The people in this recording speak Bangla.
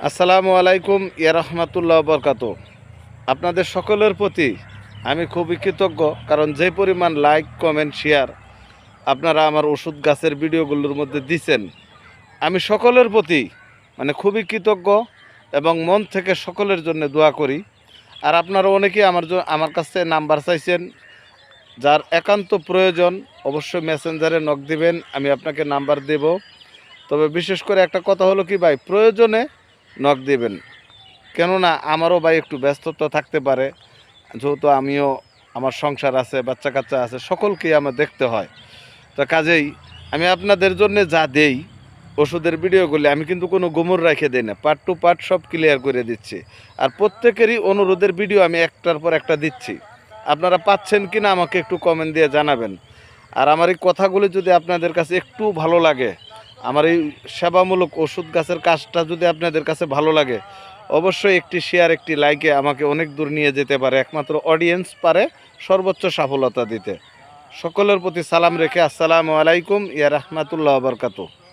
আসসালামু আলাইকুম ইয়া রাহমাতুল্লাহ বরকাত। আপনাদের সকলের প্রতি আমি খুবই কৃতজ্ঞ, কারণ যে পরিমাণ লাইক কমেন্ট শেয়ার আপনারা আমার ওষুধ গাছের ভিডিওগুলোর মধ্যে দিছেন, আমি সকলের প্রতি খুবই কৃতজ্ঞ এবং মন থেকে সকলের জন্য দোয়া করি। আর আপনারা অনেকেই আমার কাছে নাম্বার চাইছেন, যার একান্ত প্রয়োজন অবশ্যই মেসেঞ্জারে নক দিবেন, আমি আপনাকে নাম্বার দেব। তবে বিশেষ করে একটা কথা হলো কি ভাই, প্রয়োজনে নক দিবেন, কেননা আমারও ভাই একটু ব্যস্ততা থাকতে পারে, যেহেতু আমিও আমার সংসার আছে, বাচ্চা কাচ্চা আছে, সকলকেই আমার দেখতে হয়। তো কাজেই আমি আপনাদের জন্য যা দেই ওষুধের ভিডিওগুলি আমি কিন্তু কোনো গোমর রেখে দিই না, পার্ট টু পার্ট সব ক্লিয়ার করে দিচ্ছি। আর প্রত্যেকেরই অনুরোধের ভিডিও আমি একটার পর একটা দিচ্ছি। আপনারা পাচ্ছেন কি না আমাকে একটু কমেন্ট দিয়ে জানাবেন। আর আমার এই কথাগুলি যদি আপনাদের কাছে একটু ভালো লাগে, আমার এই সেবামূলক ওষুধ গাছের কাজটা যদি আপনাদের কাছে ভালো লাগে, অবশ্যই একটি শেয়ার একটি লাইকে আমাকে অনেক দূর নিয়ে যেতে পারে। একমাত্র অডিয়েন্স পারে সর্বোচ্চ সফলতা দিতে। সকলের প্রতি সালাম রেখে আসসালামু আলাইকুম ইয়া রাহমাতুল্লাহ বরকাতুহু।